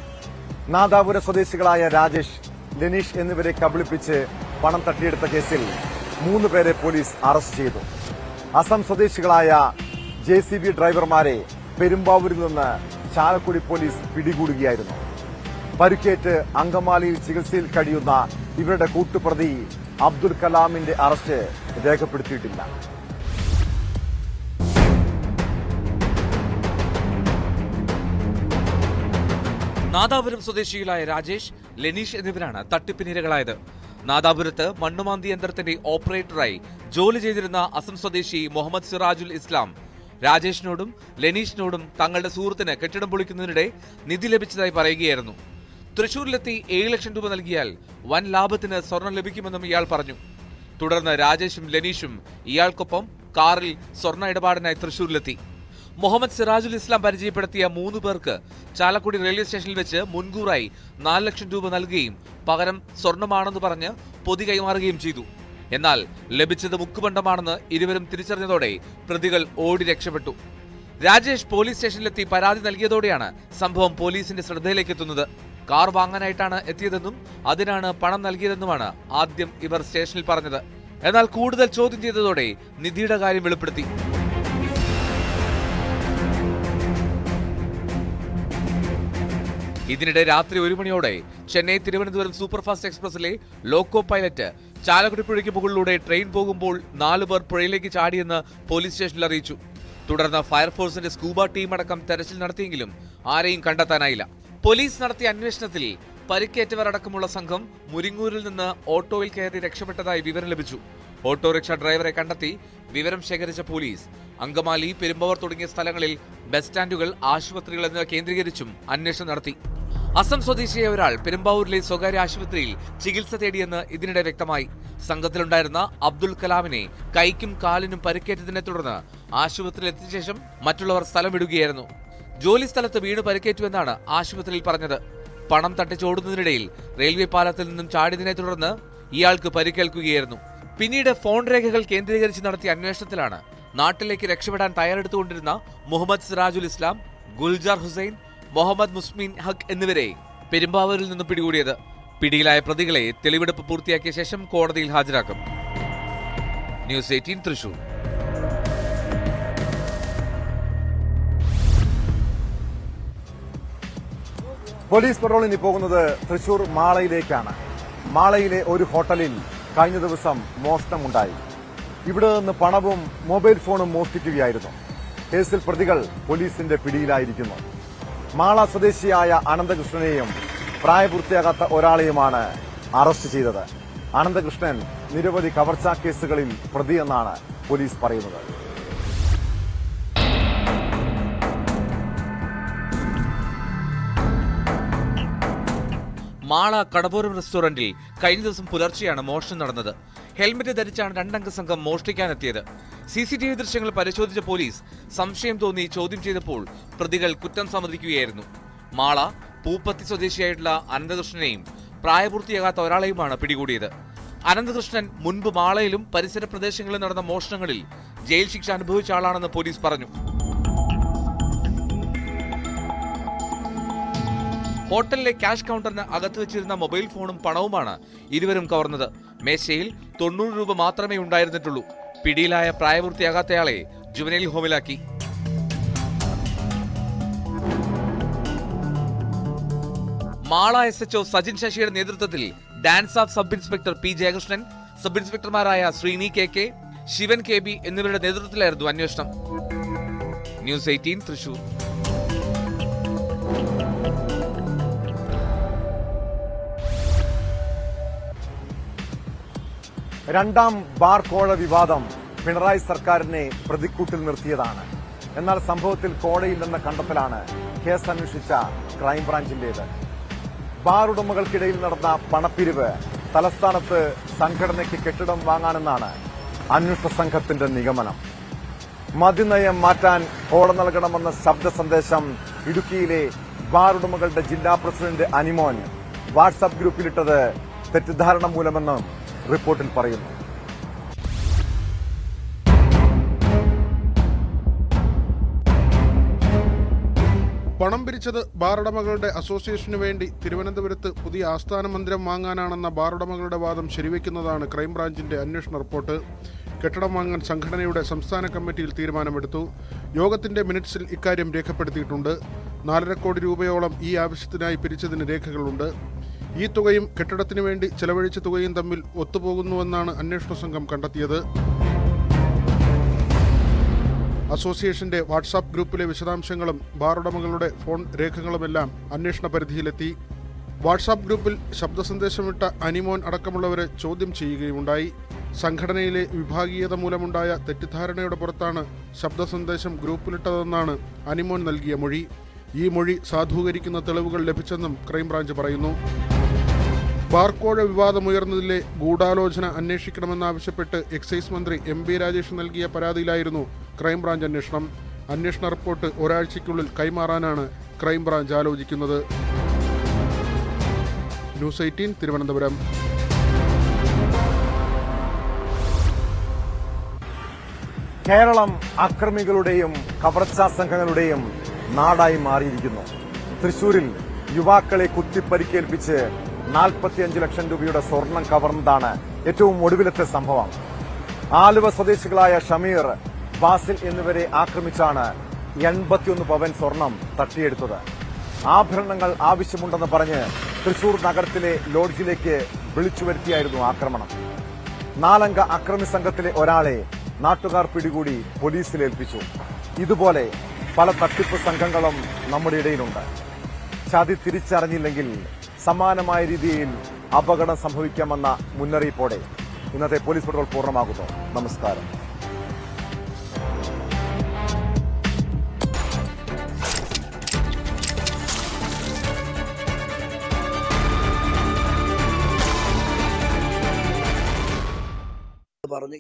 നാദാപുര സ്വദേശികളായ രാജേഷ്, ലെനീഷ് എന്നിവരെ കബളിപ്പിച്ച് പണം തട്ടിയെടുത്ത കേസിൽ 3 പേരെ പോലീസ് അറസ്റ്റ് ചെയ്തു. അസം സ്വദേശികളായ JCB ഡ്രൈവർമാരെ പെരുമ്പാവൂരിൽ നിന്ന് ചാലക്കുടി പോലീസ് പിടികൂടുകയായിരുന്നു. പരിക്കേറ്റ് അങ്കമാലിയിൽ ചികിത്സയിൽ കഴിയുന്ന ഇവരുടെ കൂട്ടുപ്രതി അബ്ദുൽ കലാമിന്റെ അറസ്റ്റ് രേഖപ്പെടുത്തിയിട്ടില്ല. നാദാപുരം സ്വദേശികളായ രാജേഷ്, ലെനീഷ് എന്നിവരാണ് തട്ടിപ്പിനിരകളായത്. നാദാപുരത്ത് മണ്ണുമാന്തി യന്ത്രത്തിന്റെ ഓപ്പറേറ്ററായി ജോലി ചെയ്തിരുന്ന അസം സ്വദേശി മുഹമ്മദ് സിറാജുൽ ഇസ്ലാം രാജേഷിനോടും ലെനീഷിനോടും തങ്ങളുടെ സുഹൃത്തിന് കെട്ടിടം പൊളിക്കുന്നതിനിടെ നിധി ലഭിച്ചതായി പറയുകയായിരുന്നു. തൃശൂരിലെത്തി 7 ലക്ഷം രൂപ നൽകിയാൽ വൻ ലാഭത്തിന് സ്വർണം ലഭിക്കുമെന്നും ഇയാൾ പറഞ്ഞു. തുടർന്ന് രാജേഷും ലെനീഷും ഇയാൾക്കൊപ്പം കാറിൽ സ്വർണ്ണ ഇടപാടിനായി തൃശൂരിലെത്തി. മുഹമ്മദ് സിറാജുൽ ഇസ്ലാം പരിചയപ്പെടുത്തിയ 3 പേർക്ക് ചാലക്കുടി റെയിൽവേ സ്റ്റേഷനിൽ വെച്ച് മുൻകൂറായി 4 ലക്ഷം രൂപ നൽകുകയും പകരം സ്വർണമാണെന്ന് പറഞ്ഞ് പൊതി കൈമാറുകയും ചെയ്തു. എന്നാൽ ലഭിച്ചത് മുക്കുപണ്ടമാണെന്ന് ഇരുവരും തിരിച്ചറിഞ്ഞതോടെ പ്രതികൾ ഓടി രക്ഷപ്പെട്ടു. രാജേഷ് പോലീസ് സ്റ്റേഷനിലെത്തി പരാതി നൽകിയതോടെയാണ് സംഭവം പോലീസിന്റെ ശ്രദ്ധയിലേക്ക് എത്തുന്നത്. കാർ വാങ്ങാനായിട്ടാണ് എത്തിയതെന്നും അതിനാണ് പണം നൽകിയതെന്നുമാണ് ആദ്യം ഇവർ സ്റ്റേഷനിൽ പറഞ്ഞത്. എന്നാൽ കൂടുതൽ ചോദ്യം ചെയ്തതോടെ നിധിയുടെ കാര്യം വെളിപ്പെടുത്തി. ഇതിനിടെ രാത്രി 1 മണിയോടെ ചെന്നൈ തിരുവനന്തപുരം സൂപ്പർഫാസ്റ്റ് എക്സ്പ്രസിലെ ലോക്കോ പൈലറ്റ് ചാലക്കുടി പുഴയ്ക്ക് മുകളിലൂടെ ട്രെയിൻ പോകുമ്പോൾ 4 പേർ പുഴയിലേക്ക് ചാടിയെന്ന് പോലീസ് സ്റ്റേഷനിൽ അറിയിച്ചു. തുടർന്ന് ഫയർഫോഴ്സിന്റെ സ്കൂബ ടീം അടക്കം തെരച്ചിൽ നടത്തിയെങ്കിലും ആരെയും കണ്ടെത്താനായില്ല. പോലീസ് നടത്തിയ അന്വേഷണത്തിൽ പരിക്കേറ്റവർ അടക്കമുള്ള സംഘം മുരിങ്ങൂരിൽ നിന്ന് ഓട്ടോയിൽ കയറി രക്ഷപ്പെട്ടതായി വിവരം ലഭിച്ചു. ഓട്ടോറിക്ഷ ഡ്രൈവറെ കണ്ടെത്തി വിവരം ശേഖരിച്ച പോലീസ് അങ്കമാലി, പെരുമ്പാവൂർ തുടങ്ങിയ സ്ഥലങ്ങളിൽ ബസ് സ്റ്റാൻഡുകൾ, ആശുപത്രികൾ എന്നിവ കേന്ദ്രീകരിച്ചും അന്വേഷണം നടത്തി. അസം സ്വദേശിയായ ഒരാൾ പെരുമ്പാവൂരിലെ സ്വകാര്യ ആശുപത്രിയിൽ ചികിത്സ തേടിയെന്ന് ഇതിനിടെ വ്യക്തമായി. സംഘത്തിലുണ്ടായിരുന്ന അബ്ദുൽ കലാമിനെ കൈക്കും കാലിനും പരിക്കേറ്റതിനെ തുടർന്ന് ആശുപത്രിയിൽ എത്തിയ ശേഷം മറ്റുള്ളവർ സ്ഥലം വിടുകയായിരുന്നു. ജോലി സ്ഥലത്ത് വീണ് പരിക്കേറ്റുവെന്നാണ് ആശുപത്രിയിൽ പറഞ്ഞത്. പണം തട്ടിച്ചോടുന്നതിനിടയിൽ റെയിൽവേ പാലത്തിൽ നിന്നും ചാടിയതിനെ തുടർന്ന് ഇയാൾക്ക് പരിക്കേൽക്കുകയായിരുന്നു. പിന്നീട് ഫോൺ രേഖകൾ കേന്ദ്രീകരിച്ച് നടത്തിയ അന്വേഷണത്തിലാണ് നാട്ടിലേക്ക് രക്ഷപ്പെടാൻ തയ്യാറെടുത്തുകൊണ്ടിരുന്ന മുഹമ്മദ് സിറാജുൽ ഇസ്ലാം, ഗുൽജാർ ഹുസൈൻ, മുഹമ്മദ് മുസ്മിൻ ഹക്ക് എന്നിവരെ പെരുമ്പാവൂരിൽ നിന്ന് പിടികൂടിയത്. പിടിയിലായ പ്രതികളെ തെളിവെടുപ്പ് പൂർത്തിയാക്കിയ ശേഷം കോടതിയിൽ ഹാജരാക്കും. ന്യൂസ് 18 തൃശൂർ. പോലീസ് പെട്രോളിന് പോകുന്നത് തൃശൂർ മാളയിലേക്കാണ്. മാളയിലെ ഒരു ഹോട്ടലിൽ കഴിഞ്ഞ ദിവസം മോഷണമുണ്ടായി. ഇവിടെ നിന്ന് പണവും മൊബൈൽ ഫോണും മോഷ്ടിക്കുകയായിരുന്നു. കേസിൽ പ്രതികൾ പോലീസിന്റെ പിടിയിലായിരിക്കുന്നു. മാള സ്വദേശിയായ അനന്തകൃഷ്ണനെയും പ്രായപൂർത്തിയാകാത്ത ഒരാളെയുമാണ് അറസ്റ്റ് ചെയ്തത്. അനന്തകൃഷ്ണൻ നിരവധി കവർച്ചാ കേസുകളിൽ പ്രതിയെന്നാണ് പോലീസ് പറയുന്നത്. മാള കടപ്പുറം റെസ്റ്റോറന്റിൽ കഴിഞ്ഞ ദിവസം പുലർച്ചെയാണ് മോഷണം നടന്നത്. ഹെൽമറ്റ് ധരിച്ചാണ് 2 അംഗ സംഘം മോഷ്ടിക്കാനെത്തിയത്. CCTV ദൃശ്യങ്ങൾ പരിശോധിച്ച പോലീസ് സംശയം തോന്നി ചോദ്യം ചെയ്തപ്പോൾ പ്രതികൾ കുറ്റം സമ്മതിക്കുകയായിരുന്നു. മാള പൂപ്പത്തി സ്വദേശിയായിട്ടുള്ള അനന്തകൃഷ്ണനെയും പ്രായപൂർത്തിയാകാത്ത ഒരാളെയുമാണ് പിടികൂടിയത്. അനന്തകൃഷ്ണൻ മുൻപ് മാളയിലും പരിസര പ്രദേശങ്ങളിലും നടന്ന മോഷണങ്ങളിൽ ജയിൽ ശിക്ഷ അനുഭവിച്ച ആളാണെന്ന് പോലീസ് പറഞ്ഞു. ഹോട്ടലിലെ ക്യാഷ് കൗണ്ടറിന് അകത്ത് വെച്ചിരുന്ന മൊബൈൽ ഫോണും പണവുമാണ് ഇരുവരും കവർന്നത്. മേശയിൽ 90 രൂപ മാത്രമേ ഉണ്ടായിരുന്നിട്ടുള്ളൂ. പിടിയിലായ പ്രായപൂർത്തിയാകാത്തയാളെ ജുവനൈൽ ഹോമിലാക്കി. മാള SHO സജിൻ ശശിയുടെ നേതൃത്വത്തിൽ DANSAF sub inspector P Jayakrishnan, sub ഇൻസ്പെക്ടർമാരായ ശ്രീനി KK, ശിവൻ KB എന്നിവരുടെ നേതൃത്വത്തിലായിരുന്നു അന്വേഷണം. ന്യൂസ് 18 തൃശൂർ. രണ്ടാം ബാർ കോഴ വിവാദം പിണറായി സർക്കാരിനെ പ്രതിക്കൂട്ടിൽ നിർത്തിയതാണ്. എന്നാൽ സംഭവത്തിൽ കോഴയില്ലെന്ന കണ്ടെത്തലാണ് കേസ് അന്വേഷിച്ച ക്രൈംബ്രാഞ്ചിന്റേത്. ബാർ ഉടമകൾക്കിടയിൽ നടന്ന പണപ്പിരിവ് തലസ്ഥാനത്ത് സംഘടനയ്ക്ക് കെട്ടിടം വാങ്ങാനെന്നാണ് അന്വേഷണ സംഘത്തിന്റെ നിഗമനം. മദ്യനയം മാറ്റാൻ കോഴ നൽകണമെന്ന ശബ്ദ സന്ദേശം ഇടുക്കിയിലെ ബാർ ഉടമകളുടെ ജില്ലാ പ്രസിഡന്റ് അനിമോൻ വാട്സാപ്പ് ഗ്രൂപ്പിലിട്ടത് തെറ്റിദ്ധാരണ മൂലമെന്നും റിപ്പോർട്ടിൽ പറയുന്നു. പണം പിരിച്ചത് ബാറുടമകളുടെ അസോസിയേഷനു വേണ്ടി തിരുവനന്തപുരത്ത് പുതിയ ആസ്ഥാന മന്ദിരം വാങ്ങാനാണെന്ന ബാറുടമകളുടെ വാദം ശരിവെക്കുന്നതാണ് ക്രൈംബ്രാഞ്ചിന്റെ അന്വേഷണ റിപ്പോർട്ട്. കെട്ടിടം വാങ്ങാൻ സംഘടനയുടെ സംസ്ഥാന കമ്മിറ്റിയിൽ തീരുമാനമെടുത്തു. യോഗത്തിന്റെ മിനിറ്റ്സിൽ ഇക്കാര്യം രേഖപ്പെടുത്തിയിട്ടുണ്ട്. 4.5 കോടി രൂപയോളം ഈ ആവശ്യത്തിനായി പിരിച്ചതിന് രേഖകളുണ്ട്. ഈ തുകയും കെട്ടിടത്തിനു വേണ്ടി ചെലവഴിച്ച തുകയും തമ്മിൽ ഒത്തുപോകുന്നുവെന്നാണ് അന്വേഷണ സംഘം കണ്ടെത്തിയത്. അസോസിയേഷന്റെ വാട്സാപ്പ് ഗ്രൂപ്പിലെ വിശദാംശങ്ങളും ബാറുടമകളുടെ ഫോൺ രേഖകളുമെല്ലാം അന്വേഷണ പരിധിയിലെത്തി. വാട്സാപ്പ് ഗ്രൂപ്പിൽ ശബ്ദ സന്ദേശമിട്ട അനിമോൻ അടക്കമുള്ളവരെ ചോദ്യം ചെയ്യുകയുണ്ടായി. സംഘടനയിലെ വിഭാഗീയത മൂലമുണ്ടായ തെറ്റിദ്ധാരണയുടെ പുറത്താണ് ശബ്ദ സന്ദേശം ഗ്രൂപ്പിലിട്ടതെന്നാണ് അനിമോൻ നൽകിയ മൊഴി. ഈ മൊഴി സാധൂകരിക്കുന്ന തെളിവുകൾ ലഭിച്ചെന്നും ക്രൈംബ്രാഞ്ച് പറയുന്നു. ബാർക്കോഴ വിവാദമുയർന്നതിലെ ഗൂഢാലോചന അന്വേഷിക്കണമെന്നാവശ്യപ്പെട്ട് എക്സൈസ് മന്ത്രി MB രാജേഷ് നൽകിയ പരാതിയിലായിരുന്നു ക്രൈംബ്രാഞ്ച് അന്വേഷണം. അന്വേഷണ റിപ്പോർട്ട് ഒരാഴ്ചയ്ക്കുള്ളിൽ കൈമാറാനാണ് ക്രൈംബ്രാഞ്ച് ആലോചിക്കുന്നത്. ന്യൂസ് 18 തിരുവനന്തപുരം. കേരളം അക്രമികളുടെയും കവർച്ചാ സംഘങ്ങളുടെയും നാടായി മാറിയിരിക്കുന്നു. തൃശൂരിൽ യുവാക്കളെ കുത്തിപ്പരിക്കേൽപ്പിച്ച് 45 ലക്ഷം രൂപയുടെ സ്വർണം കവർന്നതാണ് ഏറ്റവും ഒടുവിലത്തെ സംഭവം. ആലുവ സ്വദേശികളായ ഷമീർ, ബാസിൽ എന്നിവരെ ആക്രമിച്ചാണ് 81 പവൻ സ്വർണം തട്ടിയെടുത്തത്. ആഭരണങ്ങൾ ആവശ്യമുണ്ടെന്ന് പറഞ്ഞ് തൃശൂർ നഗരത്തിലെ ലോഡ്ജിലേക്ക് വിളിച്ചുവരുത്തിയായിരുന്നു ആക്രമണം. 4 അംഗ അക്രമി സംഘത്തിലെ ഒരാളെ നാട്ടുകാർ പിടികൂടി പോലീസിലേൽപ്പിച്ചു. ഇതുപോലെ പല തട്ടിപ്പ് സംഘങ്ങളും നമ്മുടെ ഇടയിലുണ്ട്. ചതി തിരിച്ചറിഞ്ഞില്ലെങ്കിൽ സമാനമായ രീതിയിൽ അപകടം സംഭവിക്കാമെന്ന മുന്നറിയിപ്പോടെ ഇന്നത്തെ പോലീസ് പട്രോൾ പൂർണ്ണമാകുന്നു. നമസ്കാരം. പറഞ്ഞു.